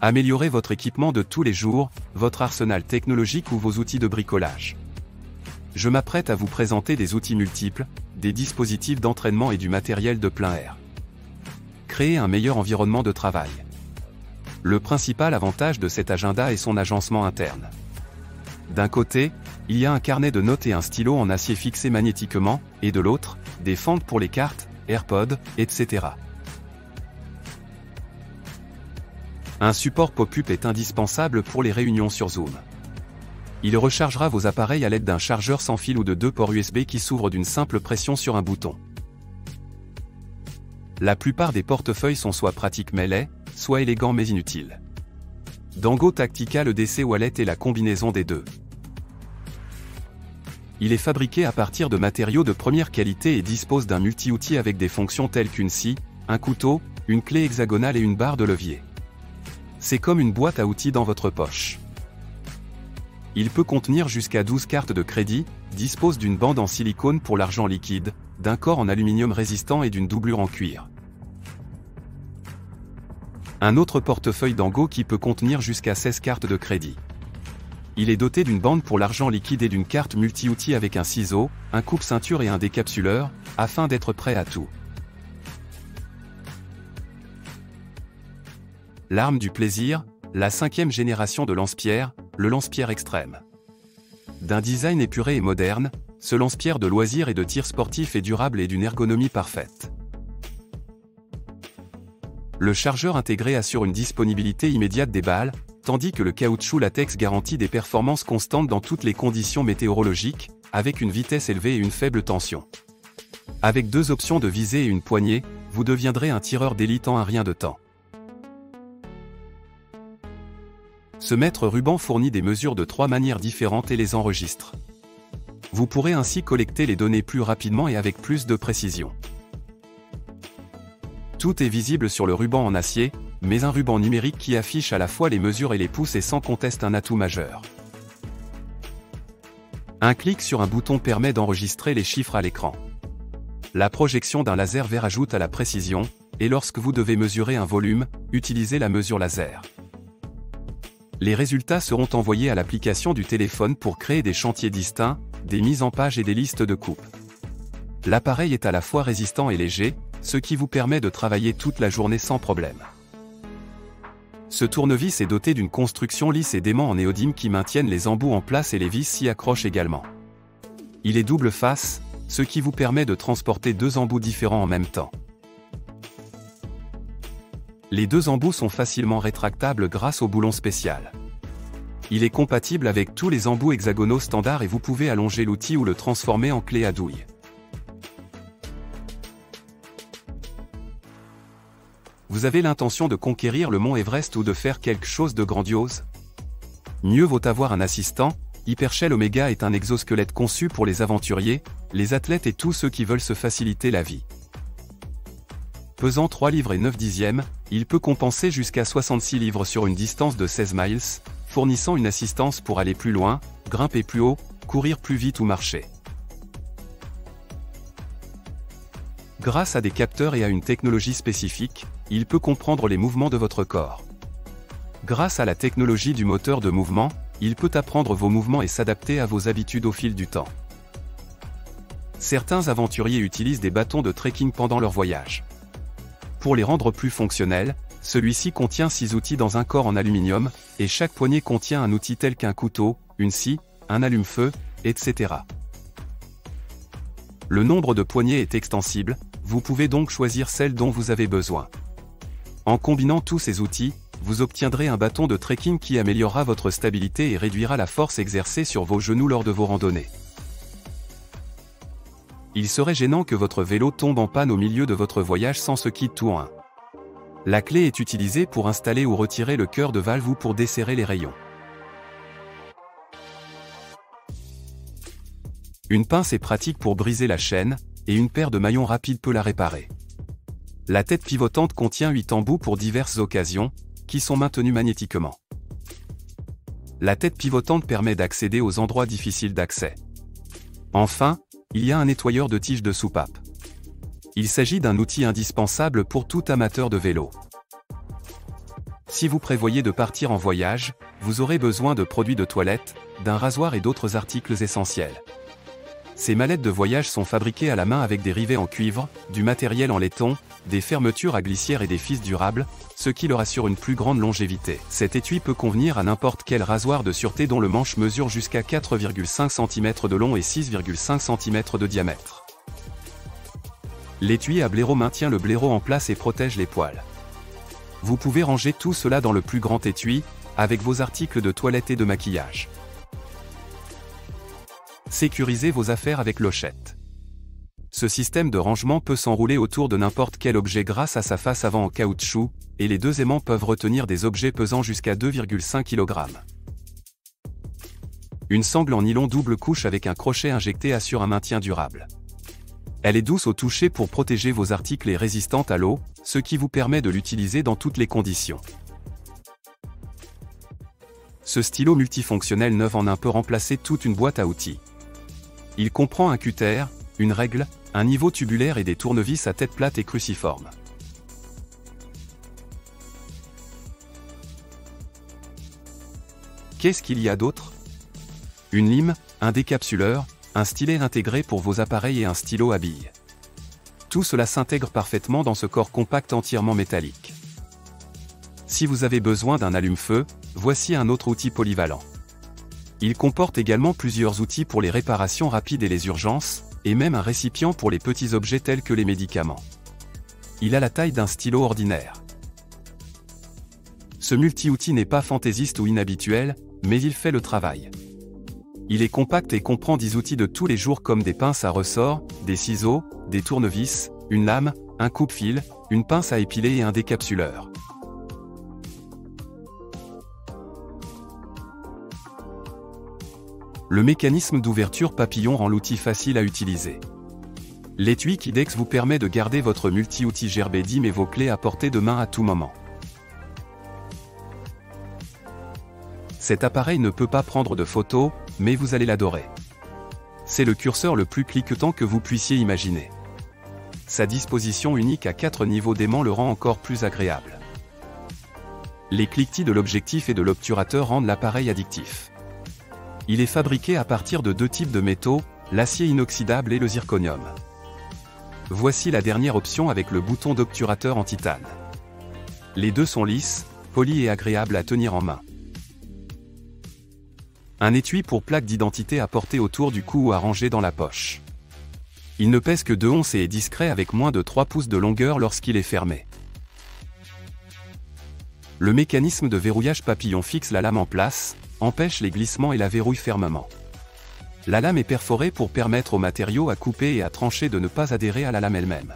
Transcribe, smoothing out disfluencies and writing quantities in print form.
Améliorez votre équipement de tous les jours, votre arsenal technologique ou vos outils de bricolage. Je m'apprête à vous présenter des outils multiples, des dispositifs d'entraînement et du matériel de plein air. Créer un meilleur environnement de travail. Le principal avantage de cet agenda est son agencement interne. D'un côté, il y a un carnet de notes et un stylo en acier fixé magnétiquement, et de l'autre, des fentes pour les cartes, AirPods, etc. Un support pop-up est indispensable pour les réunions sur Zoom. Il rechargera vos appareils à l'aide d'un chargeur sans fil ou de 2 ports USB qui s'ouvrent d'une simple pression sur un bouton. La plupart des portefeuilles sont soit pratiques mais laids, soit élégants mais inutiles. Dango Tactical EDC Wallet est la combinaison des deux. Il est fabriqué à partir de matériaux de première qualité et dispose d'un multi-outil avec des fonctions telles qu'une scie, un couteau, une clé hexagonale et une barre de levier. C'est comme une boîte à outils dans votre poche. Il peut contenir jusqu'à 12 cartes de crédit, dispose d'une bande en silicone pour l'argent liquide, d'un corps en aluminium résistant et d'une doublure en cuir. Un autre portefeuille Dango qui peut contenir jusqu'à 16 cartes de crédit. Il est doté d'une bande pour l'argent liquide et d'une carte multi-outils avec un ciseau, un coupe-ceinture et un décapsuleur, afin d'être prêt à tout. L'arme du plaisir, la 5e génération de lance-pierre, le lance-pierre extrême. D'un design épuré et moderne, ce lance-pierre de loisirs et de tir sportif est durable et d'une ergonomie parfaite. Le chargeur intégré assure une disponibilité immédiate des balles, tandis que le caoutchouc latex garantit des performances constantes dans toutes les conditions météorologiques, avec une vitesse élevée et une faible tension. Avec 2 options de visée et une poignée, vous deviendrez un tireur d'élite en un rien de temps. Ce mètre ruban fournit des mesures de 3 manières différentes et les enregistre. Vous pourrez ainsi collecter les données plus rapidement et avec plus de précision. Tout est visible sur le ruban en acier, mais un ruban numérique qui affiche à la fois les mesures et les pouces est sans conteste un atout majeur. Un clic sur un bouton permet d'enregistrer les chiffres à l'écran. La projection d'un laser vert ajoute à la précision, et lorsque vous devez mesurer un volume, utilisez la mesure laser. Les résultats seront envoyés à l'application du téléphone pour créer des chantiers distincts, des mises en page et des listes de coupes. L'appareil est à la fois résistant et léger, ce qui vous permet de travailler toute la journée sans problème. Ce tournevis est doté d'une construction lisse et d'aimants en néodyme qui maintiennent les embouts en place et les vis s'y accrochent également. Il est double face, ce qui vous permet de transporter 2 embouts différents en même temps. Les 2 embouts sont facilement rétractables grâce au boulon spécial. Il est compatible avec tous les embouts hexagonaux standards et vous pouvez allonger l'outil ou le transformer en clé à douille. Vous avez l'intention de conquérir le mont Everest ou de faire quelque chose de grandiose? Mieux vaut avoir un assistant. Hypershell Omega est un exosquelette conçu pour les aventuriers, les athlètes et tous ceux qui veulent se faciliter la vie. Pesant 3 livres et 9 dixièmes, il peut compenser jusqu'à 66 livres sur une distance de 16 miles, fournissant une assistance pour aller plus loin, grimper plus haut, courir plus vite ou marcher. Grâce à des capteurs et à une technologie spécifique, il peut comprendre les mouvements de votre corps. Grâce à la technologie du moteur de mouvement, il peut apprendre vos mouvements et s'adapter à vos habitudes au fil du temps. Certains aventuriers utilisent des bâtons de trekking pendant leur voyage. Pour les rendre plus fonctionnels, celui-ci contient 6 outils dans un corps en aluminium, et chaque poignée contient un outil tel qu'un couteau, une scie, un allume-feu, etc. Le nombre de poignées est extensible, vous pouvez donc choisir celle dont vous avez besoin. En combinant tous ces outils, vous obtiendrez un bâton de trekking qui améliorera votre stabilité et réduira la force exercée sur vos genoux lors de vos randonnées. Il serait gênant que votre vélo tombe en panne au milieu de votre voyage sans ce kit tout en un. La clé est utilisée pour installer ou retirer le cœur de valve ou pour desserrer les rayons. Une pince est pratique pour briser la chaîne, et une paire de maillons rapides peut la réparer. La tête pivotante contient 8 embouts pour diverses occasions, qui sont maintenus magnétiquement. La tête pivotante permet d'accéder aux endroits difficiles d'accès. Enfin, il y a un nettoyeur de tiges de soupape. Il s'agit d'un outil indispensable pour tout amateur de vélo. Si vous prévoyez de partir en voyage, vous aurez besoin de produits de toilette, d'un rasoir et d'autres articles essentiels. Ces mallettes de voyage sont fabriquées à la main avec des rivets en cuivre, du matériel en laiton, des fermetures à glissière et des fils durables, ce qui leur assure une plus grande longévité. Cet étui peut convenir à n'importe quel rasoir de sûreté dont le manche mesure jusqu'à 4,5 cm de long et 6,5 cm de diamètre. L'étui à blaireau maintient le blaireau en place et protège les poils. Vous pouvez ranger tout cela dans le plus grand étui, avec vos articles de toilette et de maquillage. Sécurisez vos affaires avec l'Hochette. Ce système de rangement peut s'enrouler autour de n'importe quel objet grâce à sa face avant en caoutchouc, et les deux aimants peuvent retenir des objets pesant jusqu'à 2,5 kg. Une sangle en nylon double couche avec un crochet injecté assure un maintien durable. Elle est douce au toucher pour protéger vos articles et résistante à l'eau, ce qui vous permet de l'utiliser dans toutes les conditions. Ce stylo multifonctionnel 9 en 1 peut remplacer toute une boîte à outils. Il comprend un cutter, une règle, un niveau tubulaire et des tournevis à tête plate et cruciforme. Qu'est-ce qu'il y a d'autre? Une lime, un décapsuleur, un stylet intégré pour vos appareils et un stylo à billes. Tout cela s'intègre parfaitement dans ce corps compact entièrement métallique. Si vous avez besoin d'un allume-feu, voici un autre outil polyvalent. Il comporte également plusieurs outils pour les réparations rapides et les urgences, et même un récipient pour les petits objets tels que les médicaments. Il a la taille d'un stylo ordinaire. Ce multi-outil n'est pas fantaisiste ou inhabituel, mais il fait le travail. Il est compact et comprend 10 outils de tous les jours comme des pinces à ressort, des ciseaux, des tournevis, une lame, un coupe-fil, une pince à épiler et un décapsuleur. Le mécanisme d'ouverture papillon rend l'outil facile à utiliser. L'étui Kidex vous permet de garder votre multi-outil Gerbedim et vos clés à portée de main à tout moment. Cet appareil ne peut pas prendre de photos, mais vous allez l'adorer. C'est le curseur le plus cliquetant que vous puissiez imaginer. Sa disposition unique à 4 niveaux d'aimant le rend encore plus agréable. Les cliquetis de l'objectif et de l'obturateur rendent l'appareil addictif. Il est fabriqué à partir de 2 types de métaux, l'acier inoxydable et le zirconium. Voici la dernière option avec le bouton d'obturateur en titane. Les deux sont lisses, polis et agréables à tenir en main. Un étui pour plaque d'identité à porter autour du cou ou à ranger dans la poche. Il ne pèse que 2 onces et est discret avec moins de 3 pouces de longueur lorsqu'il est fermé. Le mécanisme de verrouillage papillon fixe la lame en place, empêche les glissements et la verrouille fermement. La lame est perforée pour permettre au matériau à couper et à trancher de ne pas adhérer à la lame elle-même.